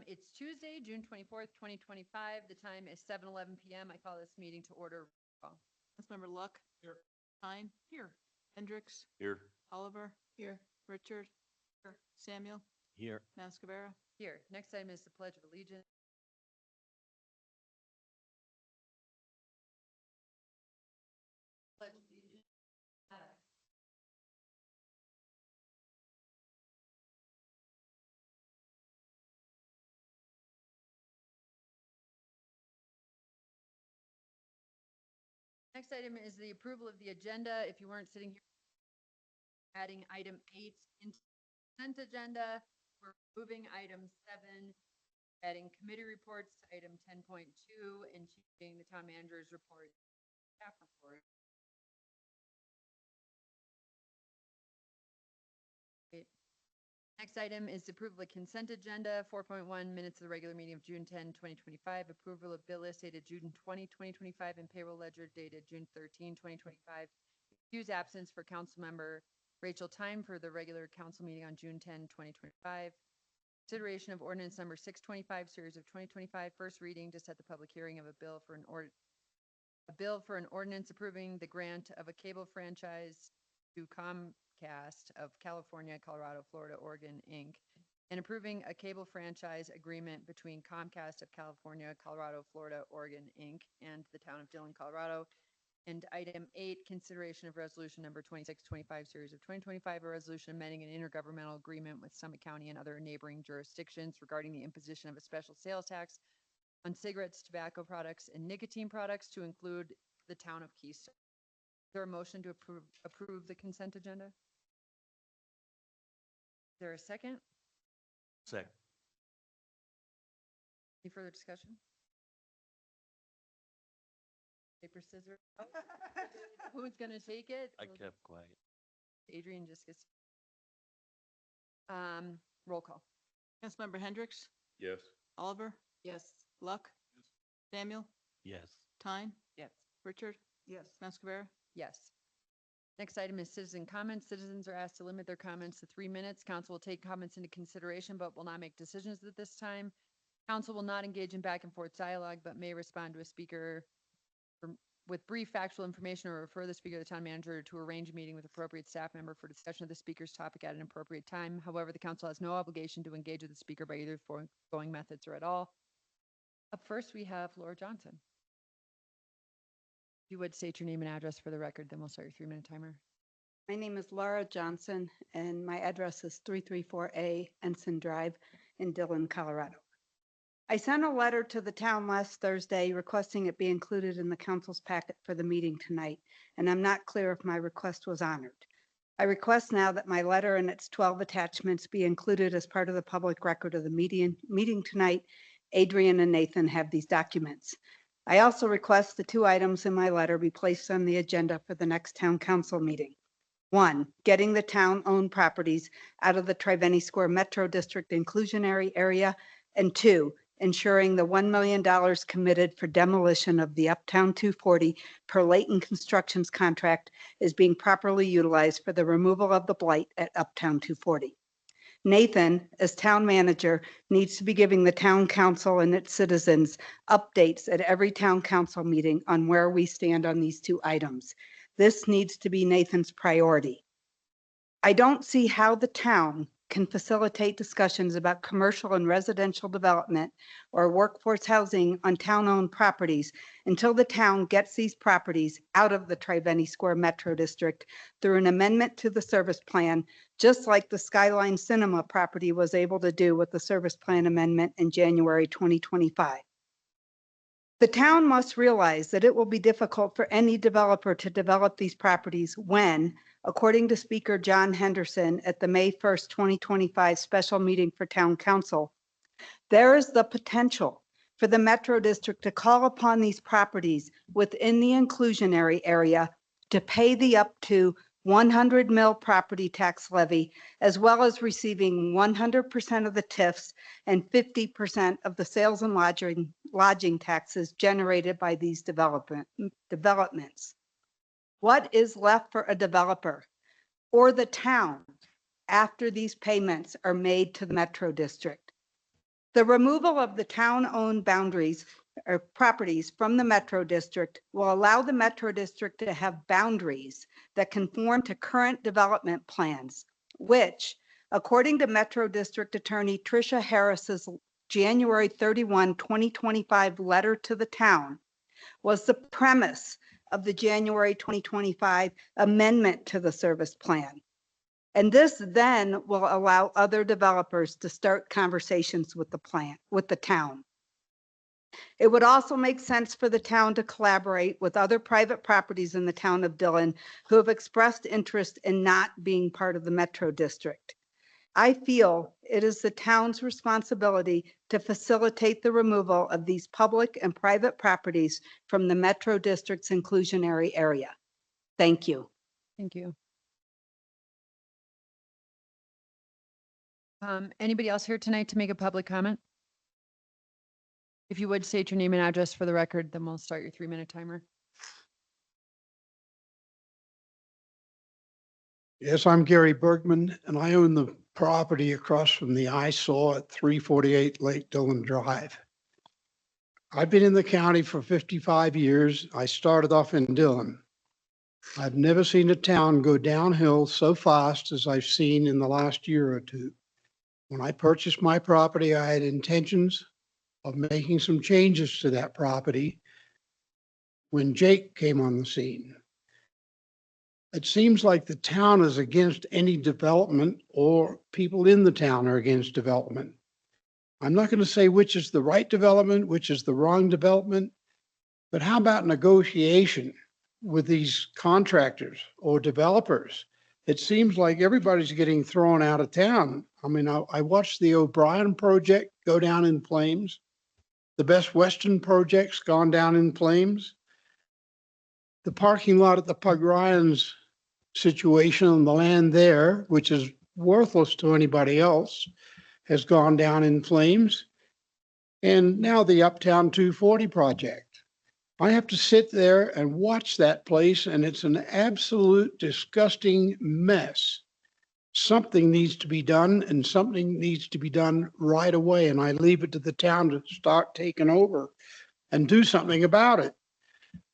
It's Tuesday, June 24th, 2025. The time is 7:11 PM. I call this meeting to order. Councilmember Luck. Here. Pine. Here. Hendricks. Here. Oliver. Here. Richard. Here. Samuel. Here. Maskavera. Here. Next item is the Pledge of Allegiance. Pledge of Allegiance. Next item is the approval of the agenda. If you weren't sitting here, adding item 8 into the consent agenda, we're moving item 7, adding committee reports to item 10.2, and changing the town manager's report, staff report. Next item is approval of consent agenda. 4.1, minutes of the regular meeting of June 10, 2025. Approval of bill list dated June 20, 2025, and payroll ledger dated June 13, 2025. Excuse absence for council member Rachel Time for the regular council meeting on June 10, 2025. Consideration of ordinance number 625, series of 2025, first reading to set the public hearing of a bill for an ordinance approving the grant of a cable franchise to Comcast of California, Colorado, Florida, Oregon, Inc., and approving a cable franchise agreement between Comcast of California, Colorado, Florida, Oregon, Inc., and the town of Dillon, Colorado. And item 8, consideration of resolution number 2625, series of 2025, a resolution amending an intergovernmental agreement with Summit County and other neighboring jurisdictions regarding the imposition of a special sales tax on cigarettes, tobacco products, and nicotine products to include the town of Keystone. Is there a motion to approve the consent agenda? Is there a second? Second. Any further discussion? Paper, scissors? Oh. Who's going to take it? I kept quiet. Adrian just gets. Roll call. Councilmember Hendricks. Yes. Oliver. Yes. Luck. Samuel. Yes. Tyne. Yes. Richard. Yes. Maskavera. Yes. Next item is citizen comments. Citizens are asked to limit their comments to 3 minutes. Council will take comments into consideration, but will not make decisions at this time. Council will not engage in back and forth dialogue, but may respond to a speaker with brief factual information or refer the speaker to the town manager to arrange a meeting with appropriate staff member for discussion of the speaker's topic at an appropriate time. However, the council has no obligation to engage with the speaker by either foregoing methods or at all. Up first, we have Laura Johnson. If you would state your name and address for the record, then we'll start your 3-minute timer. My name is Laura Johnson, and my address is 334A Ensign Drive in Dillon, Colorado. I sent a letter to the town last Thursday requesting it be included in the council's packet for the meeting tonight, and I'm not clear if my request was honored. I request now that my letter and its 12 attachments be included as part of the public record of the meeting tonight. Adrian and Nathan have these documents. I also request the 2 items in my letter be placed on the agenda for the next town council meeting. 1, getting the town-owned properties out of the Triveni Square Metro District inclusionary area, and 2, ensuring the $1 million committed for demolition of the Uptown 240 per Layton Constructions contract is being properly utilized for the removal of the blight at Uptown 240. Nathan, as town manager, needs to be giving the town council and its citizens updates at every town council meeting on where we stand on these 2 items. This needs to be Nathan's priority. I don't see how the town can facilitate discussions about commercial and residential development or workforce housing on town-owned properties until the town gets these properties out of the Triveni Square Metro District through an amendment to the service plan, just like the Skyline Cinema property was able to do with the service plan amendment in January 2025. The town must realize that it will be difficult for any developer to develop these properties when, according to Speaker John Henderson at the May 1st, 2025 special meeting for Town Council, there is the potential for the Metro District to call upon these properties within the inclusionary area to pay the up to 100 mil property tax levy, as well as receiving 100% of the TIFs and 50% of the sales and lodging taxes generated by these developments. What is left for a developer or the town after these payments are made to the Metro District? The removal of the town-owned boundaries or properties from the Metro District will allow the Metro District to have boundaries that conform to current development plans, which, according to Metro District Attorney Tricia Harris's January 31, 2025 letter to the town, was the premise of the January 2025 amendment to the service plan. And this then will allow other developers to start conversations with the town. It would also make sense for the town to collaborate with other private properties in the town of Dillon who have expressed interest in not being part of the Metro District. I feel it is the town's responsibility to facilitate the removal of these public and private properties from the Metro District's inclusionary area. Thank you. Thank you. Anybody else here tonight to make a public comment? If you would state your name and address for the record, then we'll start your 3-minute timer. Yes, I'm Gary Bergman, and I own the property across from the eyesore at 348 Lake Dillon Drive. I've been in the county for 55 years. I started off in Dillon. I've never seen a town go downhill so fast as I've seen in the last year or two. When I purchased my property, I had intentions of making some changes to that property when Jake came on the scene. It seems like the town is against any development, or people in the town are against development. I'm not going to say which is the right development, which is the wrong development, but how about negotiation with these contractors or developers? It seems like everybody's getting thrown out of town. I mean, I watched the O'Brien project go down in flames. The Best Western project's gone down in flames. The parking lot at the Pug Ryan's situation on the land there, which is worthless to anybody else, has gone down in flames. And now the Uptown 240 project. I have to sit there and watch that place, and it's an absolute disgusting mess. Something needs to be done, and something needs to be done right away. And I leave it to the town to start taking over and do something about it.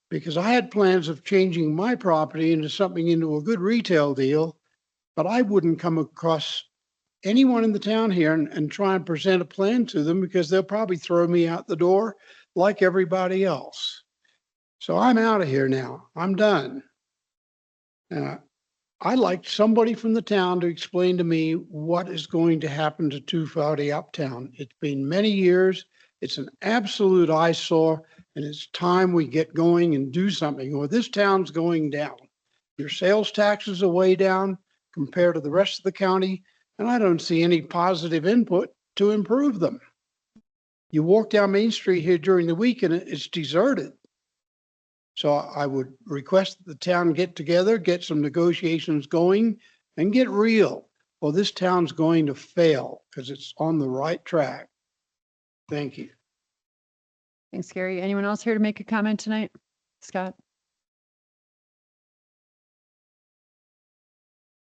Because I had plans of changing my property into a good retail deal, but I wouldn't come across anyone in the town here and try and present a plan to them, because they'll probably throw me out the door like everybody else. So I'm out of here now. I'm done. I'd like somebody from the town to explain to me what is going to happen to 240 Uptown. It's been many years. It's an absolute eyesore, and it's time we get going and do something, or this town's going down. Your sales taxes are way down compared to the rest of the county, and I don't see any positive input to improve them. You walk down Main Street here during the week and it's deserted. So I would request that the town get together, get some negotiations going, and get real, or this town's going to fail because it's on the right track. Thank you. Thanks, Gary. Anyone else here to make a comment tonight? Scott?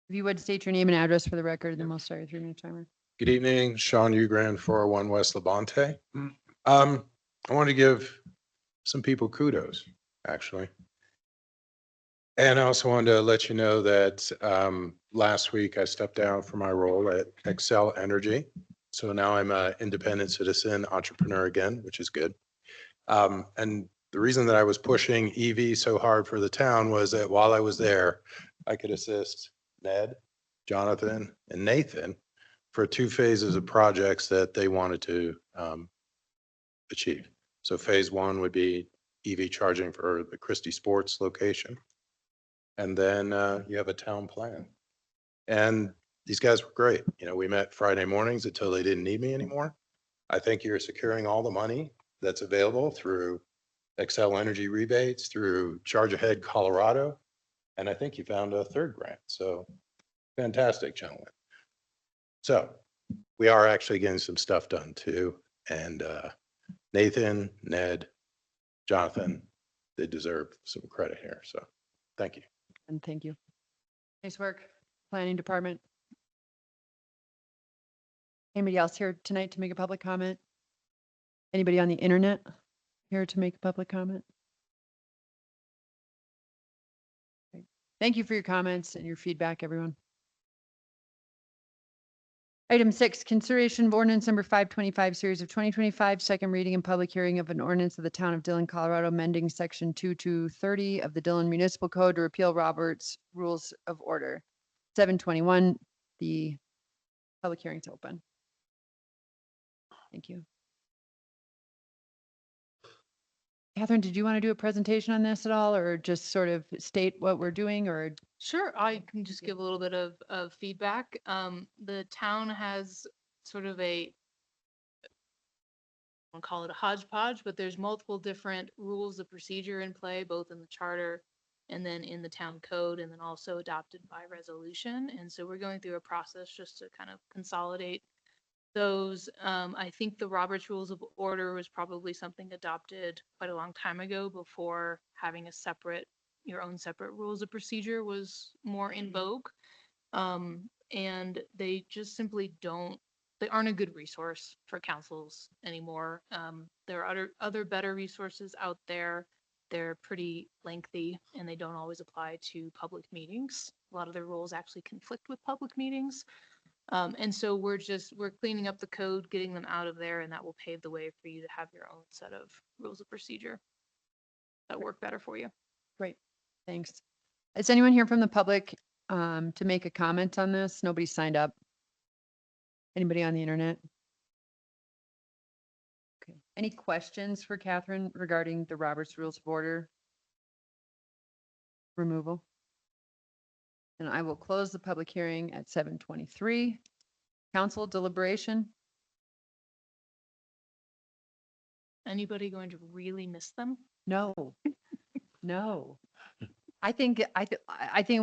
If you would state your name and address for the record, then we'll start your 3-minute timer. Good evening, Sean Ugran, 401 West Labonte. I want to give some people kudos, actually. And I also wanted to let you know that last week I stepped down from my role at Excel Energy. So now I'm an independent citizen entrepreneur again, which is good. And the reason that I was pushing EV so hard for the town was that while I was there, I could assist Ned, Jonathan, and Nathan for 2 phases of projects that they wanted to achieve. So phase 1 would be EV charging for the Christie Sports location. And then you have a town plan. And these guys were great. You know, we met Friday mornings until they didn't need me anymore. I think you're securing all the money that's available through Excel Energy rebates, through Charge Ahead Colorado. And I think you found a 3rd grant. So fantastic, gentlemen. So we are actually getting some stuff done too. And Nathan, Ned, Jonathan, they deserve some credit here. So thank you. And thank you. Nice work, planning department. Anybody else here tonight to make a public comment? Anybody on the internet here to make a public comment? Okay. Thank you for your comments and your feedback, everyone. Item 6, consideration of ordinance number 525, series of 2025, second reading and public hearing of an ordinance of the town of Dillon, Colorado, amending section 2230 of the Dillon Municipal Code to repeal Robert's Rules of Order. 721, the public hearing's open. Thank you. Catherine, did you want to do a presentation on this at all, or just sort of state what we're doing, or? Sure, I can just give a little bit of feedback. The town has sort of I'll call it a hodgepodge, but there's multiple different rules of procedure in play, both in the charter and then in the town code, and then also adopted by resolution. And so we're going through a process just to kind of consolidate those. I think the Roberts Rules of Order was probably something adopted quite a long time ago, before having your own separate rules of procedure was more in vogue. And they just simply they aren't a good resource for councils anymore. There are other better resources out there. They're pretty lengthy and they don't always apply to public meetings. A lot of their rules actually conflict with public meetings. And so we're cleaning up the code, getting them out of there, and that will pave the way for you to have your own set of rules of procedure that work better for you. Great, thanks. Is anyone here from the public to make a comment on this? Nobody signed up. Anybody on the internet? Okay. Any questions for Catherine regarding the Roberts Rules of Order removal? And I will close the public hearing at 7:23. Council deliberation? Anybody going to really miss them? No, no. I think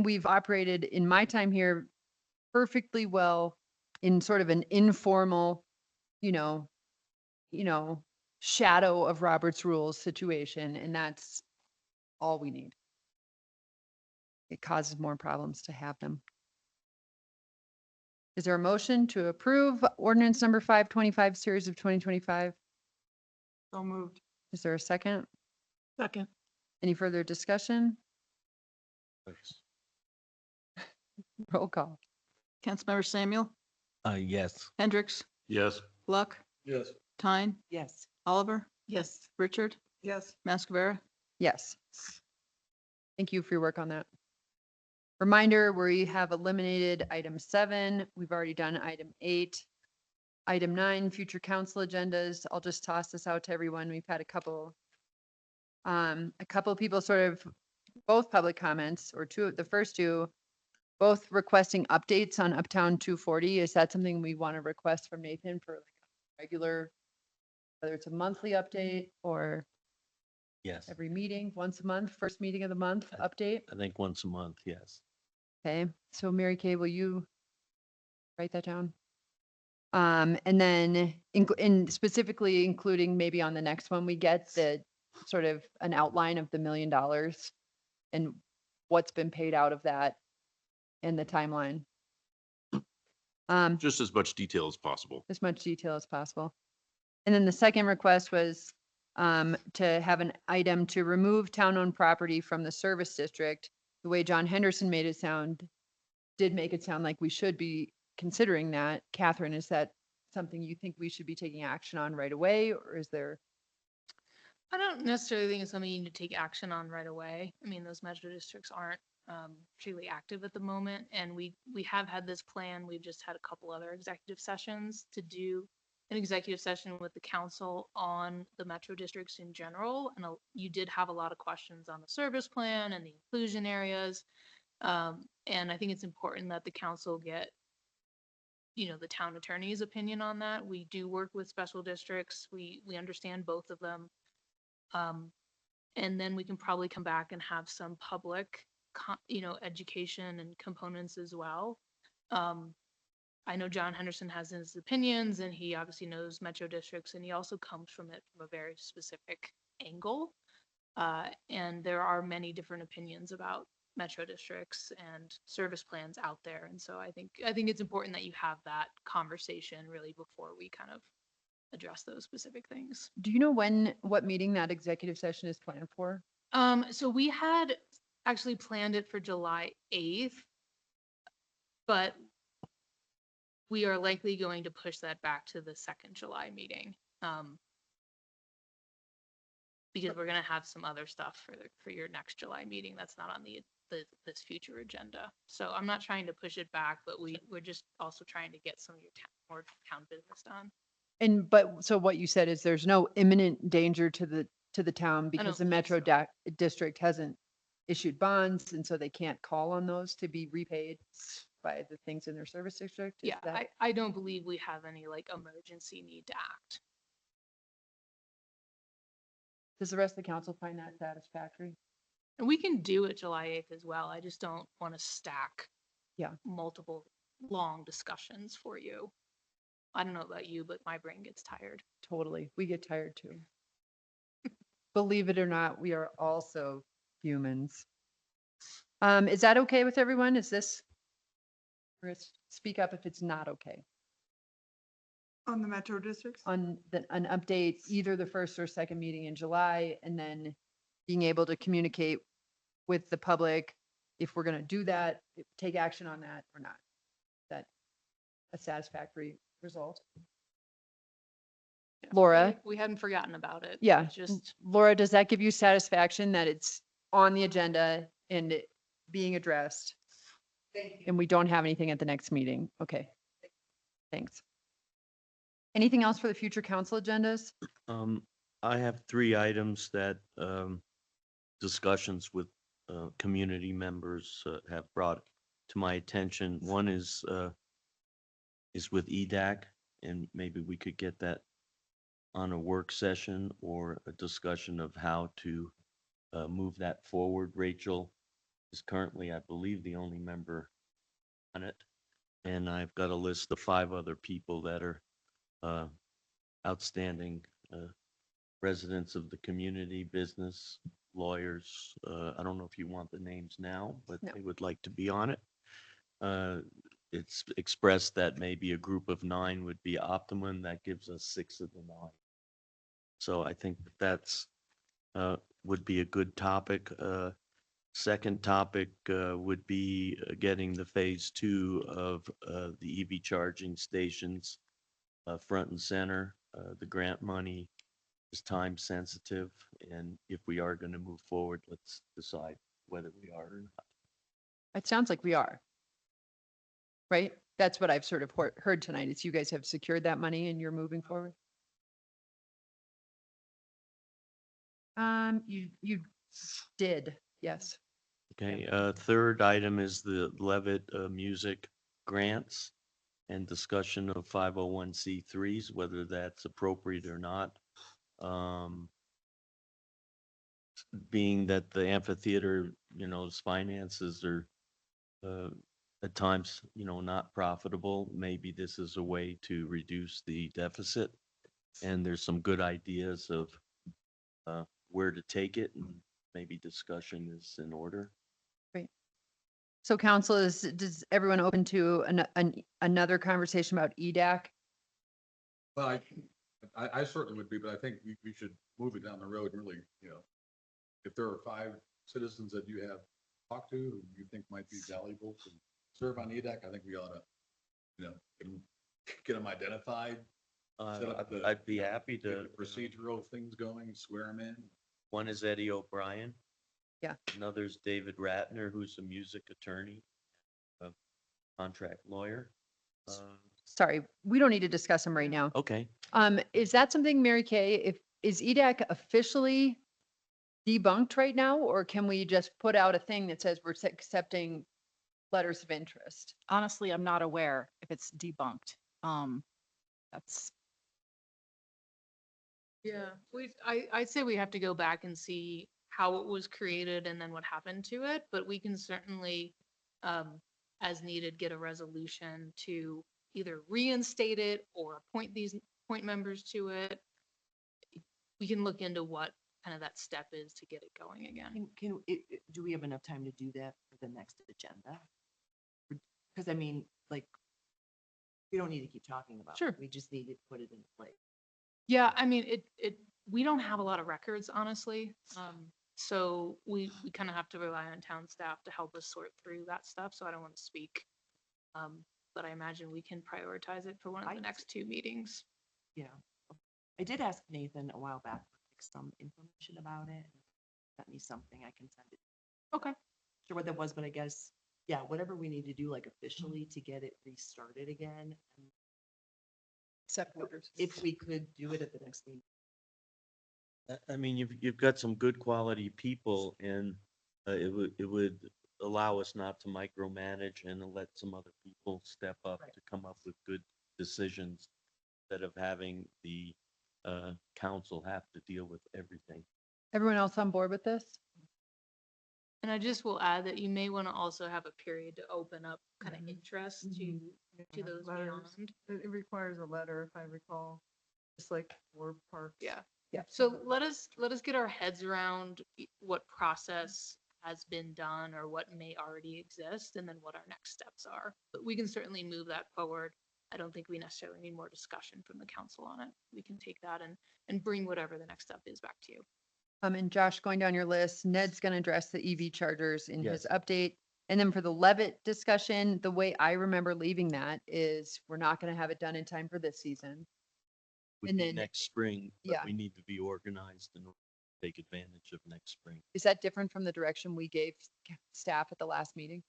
we've operated in my time here perfectly well in sort of an informal, shadow of Robert's Rules situation, and that's all we need. It causes more problems to have them. Is there a motion to approve ordinance number 525, series of 2025? So moved. Is there a second? Second. Any further discussion? Roll call. Councilmember Samuel, Yes. Hendricks, Yes. Luck, Yes. Tyne, Yes. Oliver, Yes. Richard, Yes. Mascavera. Yes. Thank you for your work on that. Reminder, we have eliminated item 7. We've already done item 8. Item 9, future council agendas. I'll just toss this out to everyone. We've had a couple people sort of, both public comments, or the first two, both requesting updates on Uptown 240. Is that something we want to request from Nathan for like a regular, whether it's a monthly update or Yes. every meeting, once a month, first meeting of the month update? I think once a month, yes. Okay, so Mary Kay, will you write that down? And then in specifically including maybe on the next one, we get the sort of an outline of the $1 million and what's been paid out of that and the timeline. Just as much detail as possible. As much detail as possible. And then the second request was to have an item to remove town-owned property from the service district. The way John Henderson made it sound, did make it sound like we should be considering that. Catherine, is that something you think we should be taking action on right away, or is there? I don't necessarily think it's something you need to take action on right away. I mean, those metro districts aren't particularly active at the moment, and we have had this plan. We've just had a couple other executive sessions to do an executive session with the council on the metro districts in general. And you did have a lot of questions on the service plan and the inclusion areas. And I think it's important that the council get, the town attorney's opinion on that. We do work with special districts. We understand both of them. And then we can probably come back and have some public, education and components as well. I know John Henderson has his opinions, and he obviously knows metro districts, and he also comes from it from a very specific angle. And there are many different opinions about metro districts and service plans out there. And so I think it's important that you have that conversation really before we kind of address those specific things. Do you know what meeting that executive session is planned for? So we had actually planned it for July 8th, but we are likely going to push that back to the second July meeting. Because we're gonna have some other stuff for your next July meeting that's not on this future agenda. So I'm not trying to push it back, but we're just also trying to get some of your more town business done. So what you said is there's no imminent danger to the town because the believe Metro so. District hasn't issued bonds, and so they can't call on those to be repaid by the things in their service district? Is Yeah, that- I don't believe we have any like emergency need to act. Does the rest of the council find that satisfactory? And we can do it July 8th as well. I just don't want to stack Yeah. multiple long discussions for you. I don't know about you, but my brain gets tired. Totally. We get tired too. Believe it or not, we are also humans. Is that okay with everyone? Speak up if it's not okay. On the metro districts? On an update, either the first or second meeting in July, and then being able to communicate with the public if we're gonna do that, take action on that or not. Is that a satisfactory result? Yeah, Laura? we hadn't forgotten about it. Yeah. It's just, Laura, does that give you satisfaction that it's on the agenda and it being addressed? And we don't have anything at the next meeting? Okay. Thanks. Anything else for the future council agendas? I have 3 items that, discussions with, community members, have brought to my attention. One is with EDAC, and maybe we could get that on a work session or a discussion of how to, move that forward. Rachel is currently, I believe, the only member on it. And I've got a list of 5 other people that are outstanding residents of the community, business, lawyers. I don't know if you want the names now, but No. they would like to be on it. It's expressed that maybe a group of 9 would be optimum. That gives us 6 of the 9. So I think that's would be a good topic. Second topic would be getting the phase 2 of the EV charging stations front and center. The grant money is time sensitive, and if we are going to move forward, let's decide whether we are or not. It sounds like we are. Right? That's what I've sort of heard tonight, is you guys have secured that money and you're moving forward. You did, yes. Okay, third item is the Levitt Music grants and discussion of 501c3s, whether that's appropriate or not. Being that the amphitheater, its finances are at times, not profitable, maybe this is a way to reduce the deficit. And there's some good ideas of where to take it, and maybe discussion is in order. So council does everyone open to another conversation about E EDAC? Well, I certainly would be, but I think we should move it down the road and really, if there are 5 citizens that you have talked to, who you think might be valuable to serve on EDAC, I think we ought to, get them identified. set up the, I'd be happy get to. the procedural things going, swear them in. One is Eddie O'Brien. Yeah. Another's David Ratner, who's a music attorney, a contract lawyer. Sorry, we don't need to discuss them right now. Okay, Is that something, Mary Kay, is EDAC officially debunked right now, or can we just put out a thing that says we're accepting letters of interest? Honestly, I'm not aware if it's debunked. That's, yeah, I'd say we have to go back and see how it was created and then what happened to it, but we can certainly, as needed, get a resolution to either reinstate it or appoint members to it. We can look into what kind of that step is to get it going again. Do we have enough time to do that? the next agenda? Because I mean, like, we don't need to keep talking about it. Sure. We just need to put it in place. Yeah, I mean, we don't have a lot of records, honestly. So we kind of have to rely on town staff to help us sort through that stuff. So I don't want to speak. But I imagine we can prioritize it for one of the next two meetings. Yeah. I did ask Nathan a while back for like, some information about it. Sent me something, I can send it. Okay. Sure what that was, but I guess, yeah, whatever we need to do like officially to get it restarted again. And Except orders. if we could do it at the next meeting. I mean, you've got some good quality people and it would allow us not to micromanage and to let some other people step up Right. to come up with good decisions instead of having the council have to deal with everything. Everyone else on board with this? And I just will add that you may want to also have a period to open up kind of interest to those Letters. beyond. It requires a letter, if I recall, just like for parks. Yeah. Yeah. So let us get our heads around what process has been done or what may already exist and then what our next steps are. But we can certainly move that forward. I don't think we necessarily need more discussion from the council on it. We can take that and bring whatever the next step is back to you. And Josh, going down your list, Ned's going to address the EV chargers in his Yes. update. And then for the Levitt discussion, the way I remember leaving that is we're not going to have it done in time for this season. Would And be then- next spring, but yeah. we need to be organized and take advantage of next spring. Is that different from the direction we gave staff at the last meeting?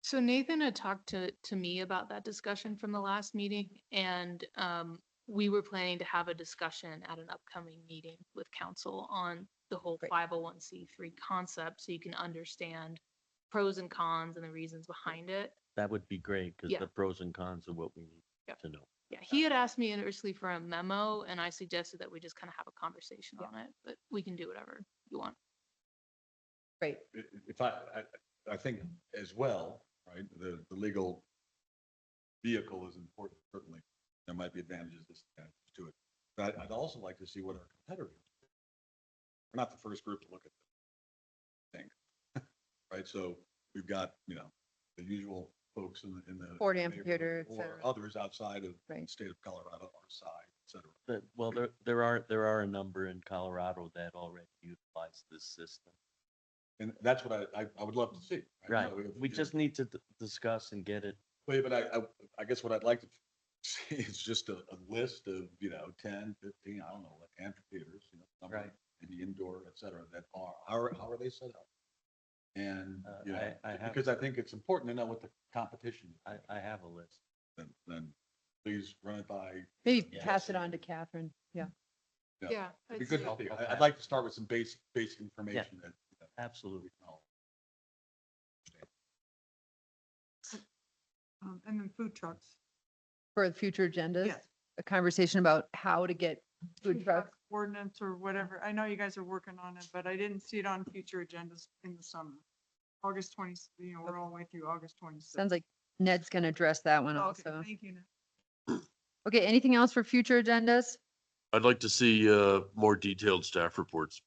So Nathan had talked to me about that discussion from the last meeting, and we were planning to have a discussion at an upcoming meeting with council on the whole Great. 501c3 concept, so you can understand pros and cons and the reasons behind it. That would be great because Yeah. the pros and cons are what we need Yep. to know. Yeah, he had asked me initially for a memo, and I suggested that we just kind of have a conversation on it, but we can do whatever you want. Great. If I think as well, right, the legal vehicle is important, certainly. There might be advantages to it. But I'd also like to see what our competitors do. We're not the first group to look at the thing, right? So we've got, the usual folks in the. Ford neighborhood Amphitheater, et Or cetera. others outside of the Right. state of Colorado, our side, et cetera. But, well, there are a number in Colorado that already utilize this system. And that's what I would love to see. Right. So We if- just need to discuss and get it. Wait, but I guess what I'd like to see is just a list of, 10, 15, I don't know, like amphitheaters, number, Right. maybe indoor, et cetera, that how are they set up? And, I have- because I think it's important to know what the competition, is. I have a list. Then please run it by. Maybe Yeah. pass it on to Catherine. Yeah. Yeah. It'd be I'd good say- to see. I'd like to start with some basic information that. Absolutely. we can all And then food trucks. For future agendas, Yes. a conversation about how to get food trucks. Ordinance or whatever. I know you guys are working on it, but I didn't see it on future agendas in the summer. August 20, we're all the way through August 26th. Sounds like Ned's going to address that one Oh, okay, also. thank you. Nat. Okay, anything else for future agendas? I'd like to see more detailed staff reports.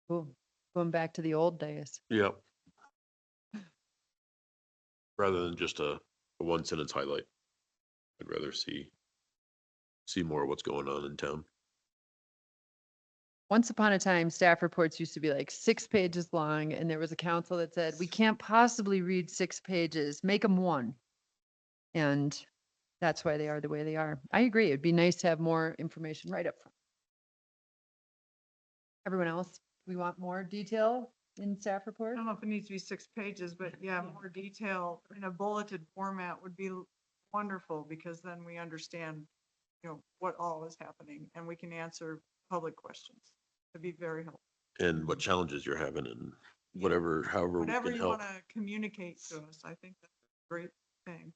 Cool. Going back to the old days. Yep. Rather than just a one sentence highlight. I'd rather see more of what's going on in town. Once upon a time, staff reports used to be like 6 pages long, and there was a council that said, we can't possibly read 6 pages, make them 1. And that's why they are the way they are. I agree. It'd be nice to have more information right up front. Everyone else, we want more detail in staff I report? don't know if it needs to be 6 pages, but yeah, more detail in a bulleted format would be wonderful because then we understand, what all is happening and we can answer public questions. It'd be very helpful. And what challenges you're having and however we Whatever can you help. want to communicate to us, I think that's a great thing.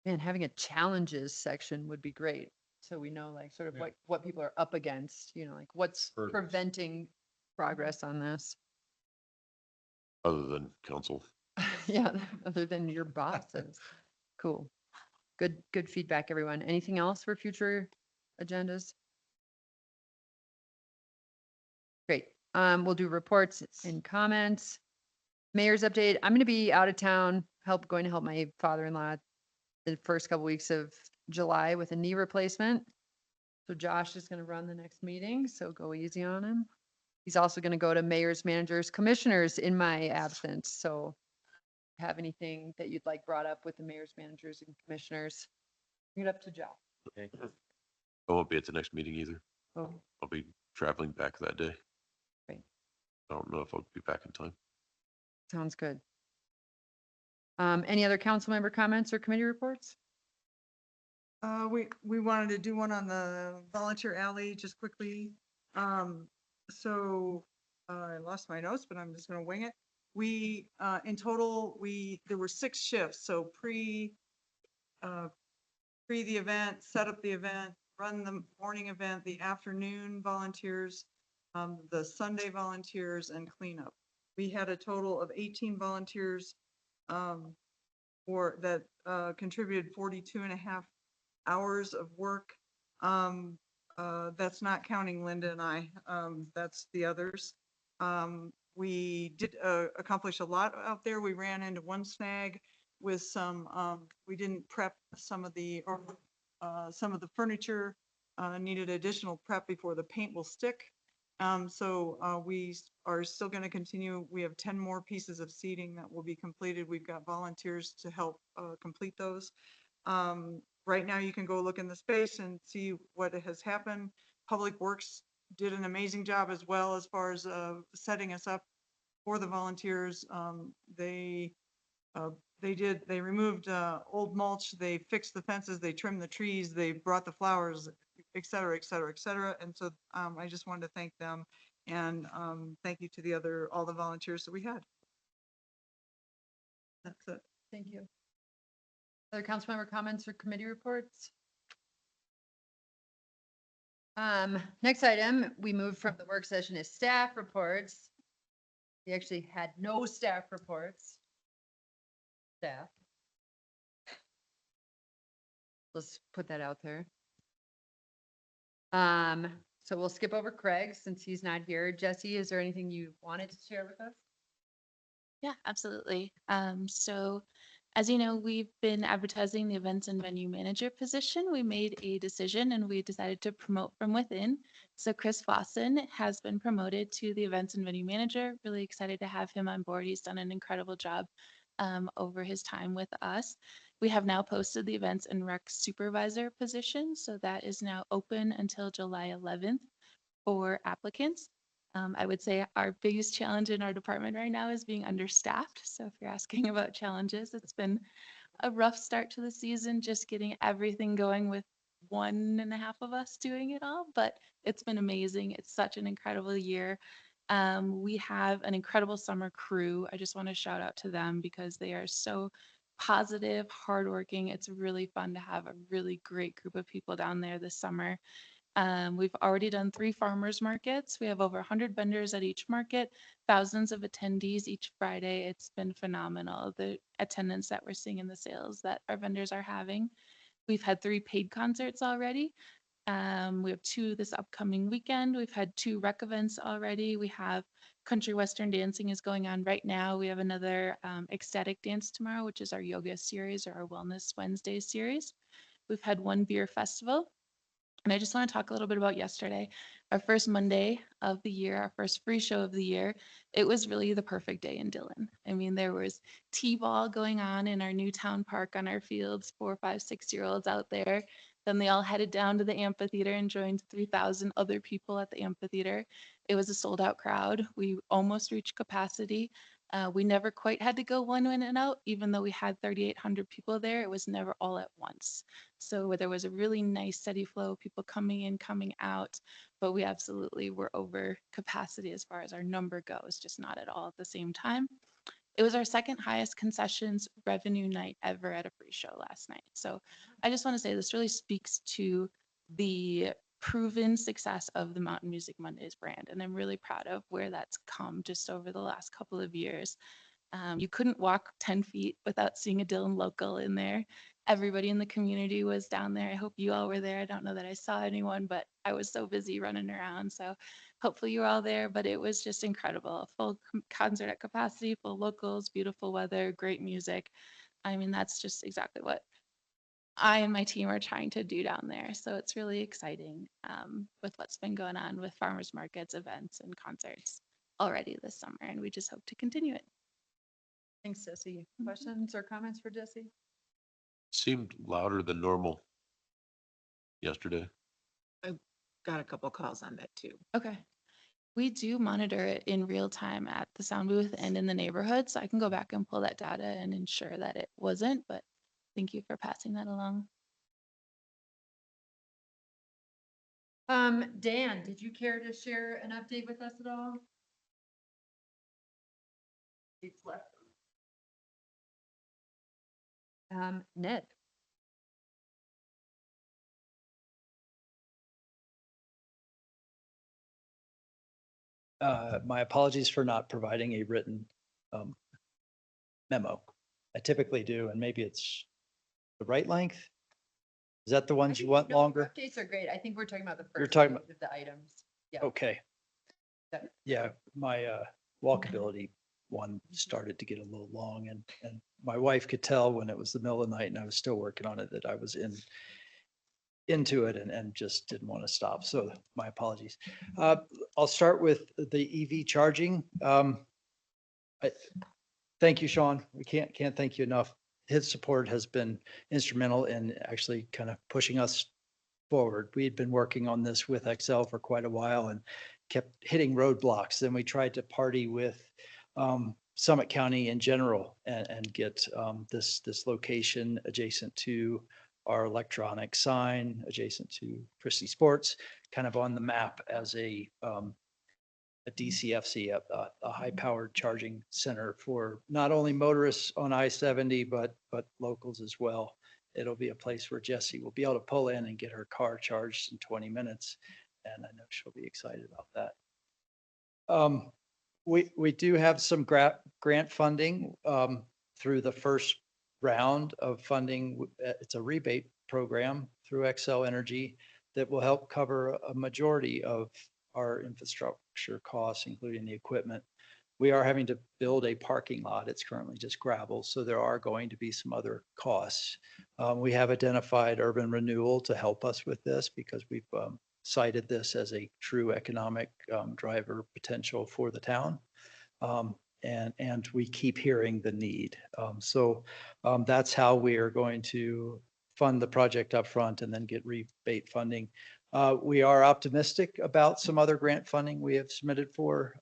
Man, having a challenges section would be great. So we know like sort of Yeah. what people are up against, like what's Hurdles. preventing progress on this. Other than council. Yeah, other than your bosses. Cool. Good feedback, everyone. Anything else for future agendas? Great. We'll do reports and comments. Mayor's update. I'm going to be out of town, going to help my father-in-law the first couple weeks of July with a knee replacement. So Josh is going to run the next meeting, so go easy on him. He's also going to go to mayors, managers, commissioners in my absence. So if you have anything that you'd like brought up with the mayors, managers, and commissioners, bring it up to Josh. Okay. I won't be at the next meeting either. Oh, I'll be traveling back that day. Great. I don't know if I'll be back in time. sounds good. Any other council member comments or committee reports? We wanted to do one on the volunteer alley just quickly. So I lost my notes, but I'm just gonna wing it. We, in total, there were 6 shifts, so pre the event, set up the event, run the morning event, the afternoon volunteers, the Sunday volunteers, and cleanup. We had a total of 18 volunteers that contributed 42.5 hours of work. That's not counting Linda and I. That's the others. We did accomplish a lot out there. We ran into one snag with we didn't prep some of the furniture, needed additional prep before the paint will stick. So we are still going to continue. We have 10 more pieces of seating that will be completed. We've got volunteers to help complete those. Right now you can go look in the space and see what has happened. Public Works did an amazing job as well as far as setting us up for the volunteers. They removed old mulch, they fixed the fences, they trimmed the trees, they brought the flowers, et cetera, et cetera, et cetera. And so I just wanted to thank them and thank you to all the volunteers that we had. That's it. Thank you. Other council member comments or committee reports? Next item, we moved from the work session is staff reports. We actually had no staff reports. Staff. Let's put that out there. So we'll skip over Craig since he's not here. Jesse, is there anything you wanted to share with us? Yeah, absolutely. So as you know, we've been advertising the events and venue manager position. We made a decision and we decided to promote from within. So Chris Fossen has been promoted to the events and venue manager. Really excited to have him on board. He's done an incredible job over his time with us. We have now posted the events and rec supervisor position. So that is now open until July 11th for applicants. I would say our biggest challenge in our department right now is being understaffed. So if you're asking about challenges, it's been a rough start to the season, just getting everything going with 1.5 of us doing it all, but it's been amazing. It's such an incredible year. We have an incredible summer crew. I just want to shout out to them because they are so positive, hardworking. It's really fun to have a really great group of people down there this summer. We've already done 3 farmers markets. We have over 100 vendors at each market, thousands of attendees each Friday. It's been phenomenal, the attendance that we're seeing in the sales that our vendors are having. We've had 3 paid concerts already. We have 2 this upcoming weekend. We've had 2 rec events already. We have country western dancing is going on right now. We have another ecstatic dance tomorrow, which is our yoga series or our wellness Wednesday series. We've had 1 beer festival. And I just want to talk a little bit about yesterday, our first Monday of the year, our first free show of the year. It was really the perfect day in Dillon. I mean, there was T-ball going on in our new town park on our fields, 4, 5, 6-year-olds out there. Then they all headed down to the amphitheater and joined 3,000 other people at the amphitheater. It was a sold out crowd. We almost reached capacity. We never quite had to go one in and out, even though we had 3,800 people there. It was never all at once. So there was a really nice steady flow of people coming in, coming out, but we absolutely were over capacity as far as our number goes, just not at all at the same time. It was our second highest concessions revenue night ever at a free show last night. So I just want to say this really speaks to the proven success of the Mountain Music Mondays brand. And I'm really proud of where that's come just over the last couple of years. You couldn't walk 10 feet without seeing a Dillon local in there. Everybody in the community was down there. I hope you all were there. I don't know that I saw anyone, but I was so busy running around. So hopefully you were all there, but it was just incredible. A full concert at capacity, full locals, beautiful weather, great music. I mean, that's just exactly what I and my team are trying to do down there. So it's really exciting with what's been going on with farmers markets, events, and concerts already this summer. And we just hope to continue it. Thanks, Jesse. Mhm. Questions or comments for Jesse? Seemed louder than normal yesterday. Got a couple calls on that too. Okay. We do monitor it in real time at the sound booth and in the neighborhood. So I can go back and pull that data and ensure that it wasn't. But thank you for passing that along. Dan, did you care to share an update with us at all? It's left. Ned. My apologies for not providing a written memo. I typically do, and maybe it's the right length. Is that the ones you want No, longer? Updates are great. I think we're talking about the You're first talking page of the items. Yeah. Okay. That- Yeah, my walkability one started to get a little long, and my wife could tell when it was the middle of the night and I was still working on it that I was into it and just didn't want to stop. So my apologies. I'll start with the EV charging. Thank you, Sean. We can't thank you enough. His support has been instrumental in actually kind of pushing us forward. We had been working on this with Excel for quite a while and kept hitting roadblocks. Then we tried to party with Summit County in general and get this location adjacent to our electronic sign, adjacent to Christie Sports, kind of on the map as a DCFC, a high-powered charging center for not only motorists on I-70, but locals as well. It'll be a place where Jessie will be able to pull in and get her car charged in 20 minutes. And I know she'll be excited about that. We do have some grant funding through the first round of funding. It's a rebate program through Xcel Energy that will help cover a majority of our infrastructure costs, including the equipment. We are having to build a parking lot. It's currently just gravel, so there are going to be some other costs. We have identified urban renewal to help us with this because we've cited this as a true economic driver potential for the town. And we keep hearing the need. So that's how we are going to fund the project up front and then get rebate funding. We are optimistic about some other grant funding we have submitted for,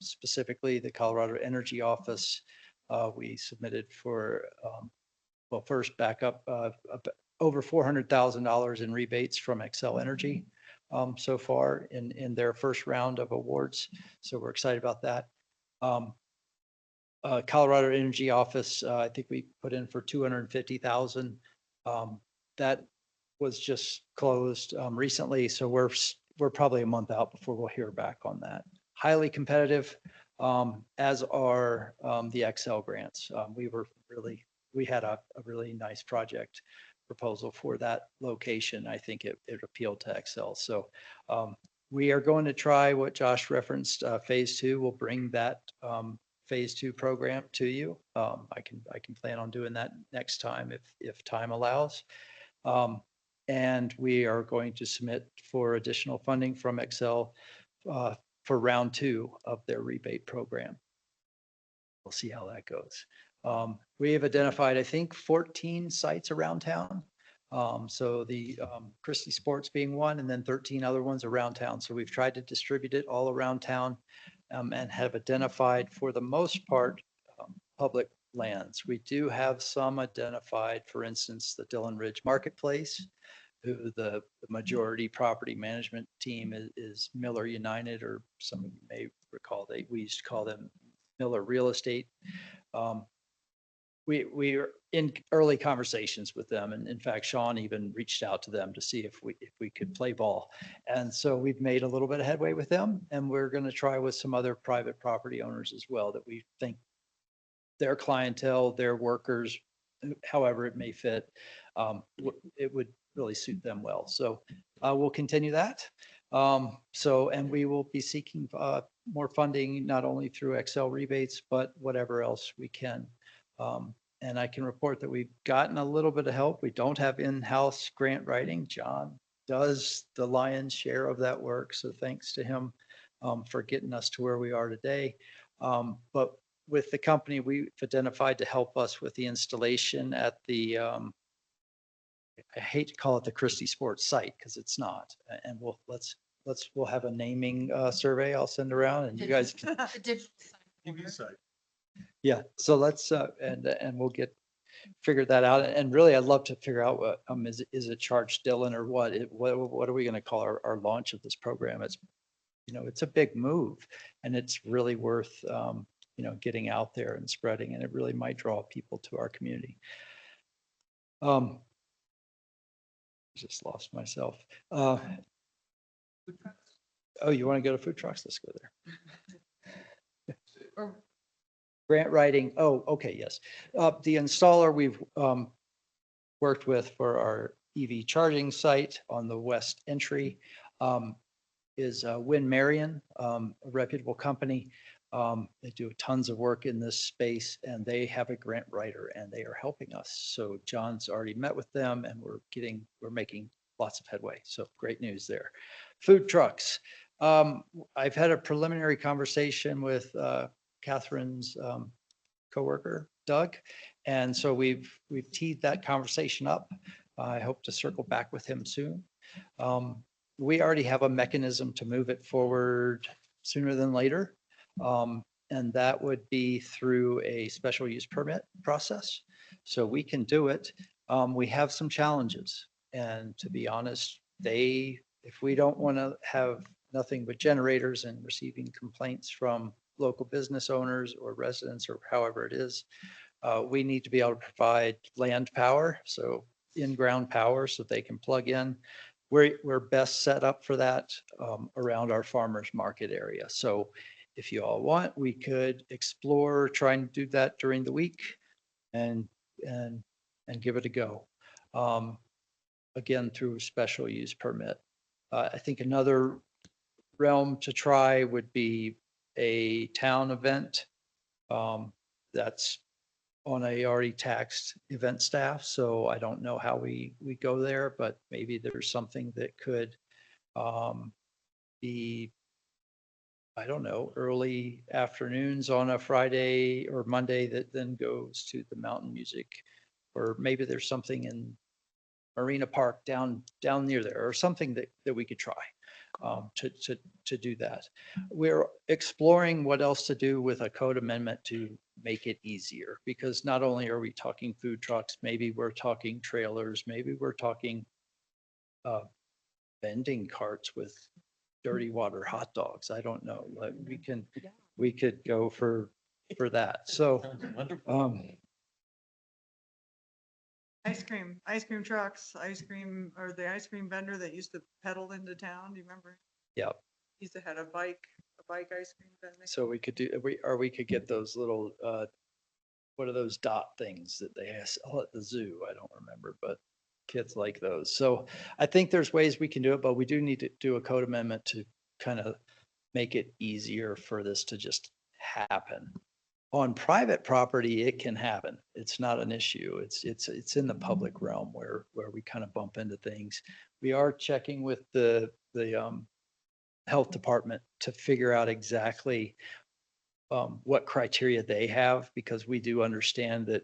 specifically the Colorado Energy Office. We submitted for, well, first backup over $400,000 in rebates from Xcel Energy so far in their first round of awards. So we're excited about that. Colorado Energy Office, I think we put in for 250,000. That was just closed recently, so we're probably a month out before we'll hear back on that. Highly competitive, as are the Xcel grants. We had a really nice project proposal for that location. I think it appealed to Xcel. So we are going to try what Josh referenced. Phase 2 will bring that Phase 2 program to you. I can plan on doing that next time if time allows. And we are going to submit for additional funding from Xcel for round 2 of their rebate program. We'll see how that goes. We have identified, I think, 14 sites around town. So the Christie Sports being one, and then 13 other ones around town. So we've tried to distribute it all around town and have identified, for the most part, public lands. We do have some identified, for instance, the Dillon Ridge Marketplace, who the majority property management team is Miller United, or some of you may recall, we used to call them Miller Real Estate. We are in early conversations with them. And in fact, Sean even reached out to them to see if we could play ball. And so we've made a little bit of headway with them, and we're going to try with some other private property owners as well that we think their clientele, their workers, however it may fit, it would really suit them well. So we'll continue that. So, and we will be seeking more funding, not only through Excel rebates, but whatever else we can. And I can report that we've gotten a little bit of help. We don't have in-house grant writing. John does the lion's share of that work. So thanks to him for getting us to where we are today. But with the company we've identified to help us with the installation at the, I hate to call it the Christie Sports site because it's not. And we'll have a naming survey I'll send around and you guys can, The digital sign TV folder. site. yeah, so let's, and we'll figure that out. And really, I'd love to figure out what, is it Charge Dillon or what? What are we going to call our launch of this program? It's, it's a big move and it's really worth, getting out there and spreading, and it really might draw people to our community. Just lost myself. Oh, you want to go to food trucks? Let's go there. Or Grant writing. Oh, okay, yes. The installer we've worked with for our EV charging site on the west entry is Win Marion, a reputable company. They do tons of work in this space and they have a grant writer and they are helping us. So John's already met with them and we're making lots of headway. So great news there. Food trucks. I've had a preliminary conversation with Catherine's coworker, Doug. And so we've teed that conversation up. I hope to circle back with him soon. We already have a mechanism to move it forward sooner than later. And that would be through a special use permit process. So we can do it. We have some challenges. And to be honest, if we don't want to have nothing but generators and receiving complaints from local business owners or residents or however it is, we need to be able to provide land power. So in-ground power so they can plug in. We're best set up for that around our farmers market area. So if you all want, we could explore trying to do that during the week and give it a go. Again, through a special use permit. I think another realm to try would be a town event that's on a already taxed event staff. So I don't know how we go there, but maybe there's something that could be, I don't know, early afternoons on a Friday or Monday that then goes to the mountain music. Or maybe there's something in Marina Park down near there or something that we could try to do that. We're exploring what else to do with a code amendment to make it easier, because not only are we talking food trucks, maybe we're talking trailers, maybe we're talking vending carts with dirty water hot dogs. I don't know. Like we could go for that. So Ice cream trucks, or the ice cream vendor that used to pedal into town. Do you remember? yeah. He used to have a bike ice cream vendor. So we could do, we could get those little, what are those dot things that they sell at the zoo? I don't remember, but kids like those. So I think there's ways we can do it, but we do need to do a code amendment to kind of make it easier for this to just happen. On private property, it can happen. It's not an issue. It's in the public realm where we kind of bump into things. We are checking with the health department to figure out exactly what criteria they have, because we do understand that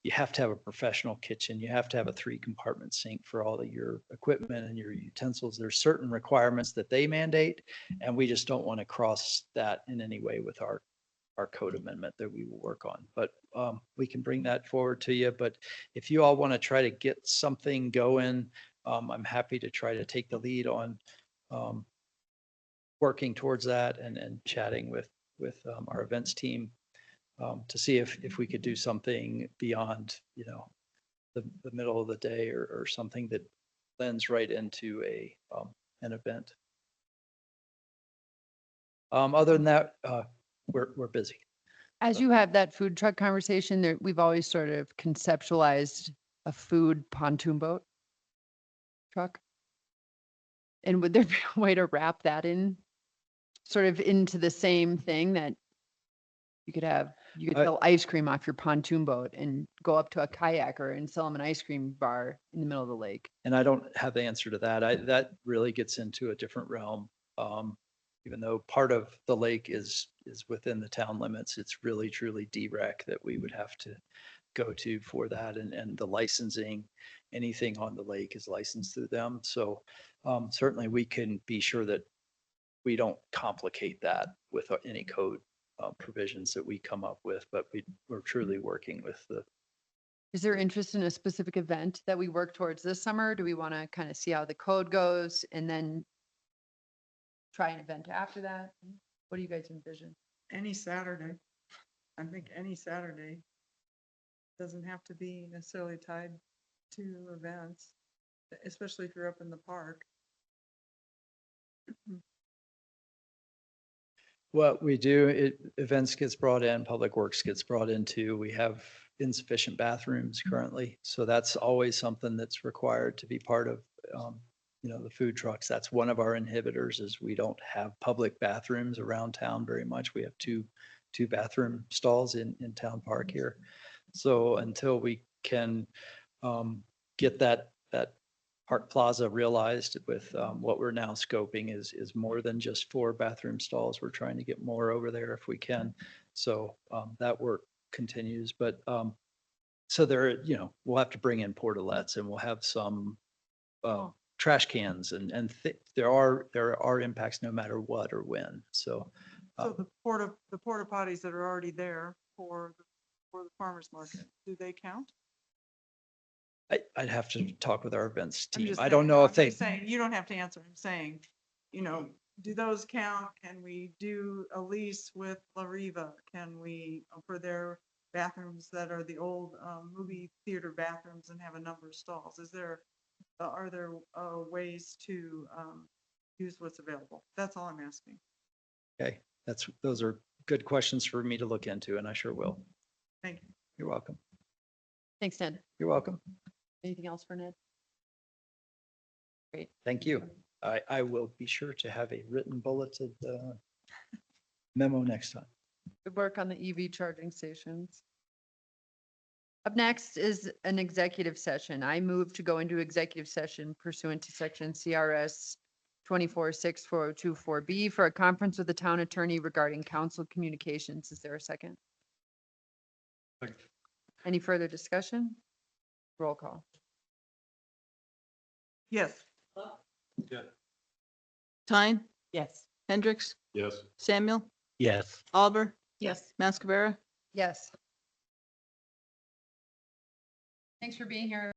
you have to have a professional kitchen. You have to have a 3-compartment sink for all of your equipment and your utensils. There's certain requirements that they mandate, and we just don't want to cross that in any way with our code amendment that we will work on. But we can bring that forward to you. But if you all want to try to get something going, I'm happy to try to take the lead on working towards that and chatting with our events team to see if we could do something beyond, the middle of the day or something that blends right into an event. Other than that, we're busy. As you have that food truck conversation, there, we've always sort of conceptualized a food pontoon boat truck. And would there be a way to wrap that in, sort of into the same thing that you could sell ice cream off your pontoon boat and go up to a kayaker and sell them an ice cream bar in the middle of the lake? And I don't have the answer to that. That really gets into a different realm. Even though part of the lake is within the town limits, it's really truly DREC that we would have to go to for that, and the licensing, anything on the lake is licensed through them. So certainly we can be sure that we don't complicate that with any code provisions that we come up with, but we're truly working with the. Is there interest in a specific event that we work towards this summer? Do we want to kind of see how the code goes and then try an event after that? What do you guys envision? Any Saturday. I think any Saturday. Doesn't have to be necessarily tied to events, especially if you're up in the park. What we do, events gets brought in, public works gets brought into, we have insufficient bathrooms currently. So that's always something that's required to be part of, the food trucks. That's one of our inhibitors is we don't have public bathrooms around town very much. We have two bathroom stalls in town park here. So until we can get that Park Plaza realized with what we're now scoping is more than just 4 bathroom stalls. We're trying to get more over there if we can. So that work continues. But so there, we'll have to bring in portalettes and we'll have some trash cans and there are impacts no matter what or when. So So the porta potties that are already there for the farmer's market, do they count? I'd have to talk with our events I'm team. just I don't saying- know I'm if they, just saying, you don't have to answer. I'm saying, do those count? Can we do a lease with La Riva? Can we, for their bathrooms that are the old movie theater bathrooms and have a number of stalls? Are there ways to use what's available? That's all I'm asking. okay, those are good questions for me to look into and I sure will. Thank you. You're welcome. Thanks, Ned. You're welcome. Anything else for Ned? Great. Thank you. I will be sure to have a written bulleted memo next time. Good work on the EV charging stations. Up next is an executive session. I move to go into executive session pursuant to section CRS 24-64024B for a conference with the town attorney regarding council communications. Is there a second? Second. Any further discussion? Roll call. Yes. Yeah. Tyne? Yes. Hendricks? Yes. Samuel? Yes. Alber? Yes. Mascabera? Yes. Thanks for being here.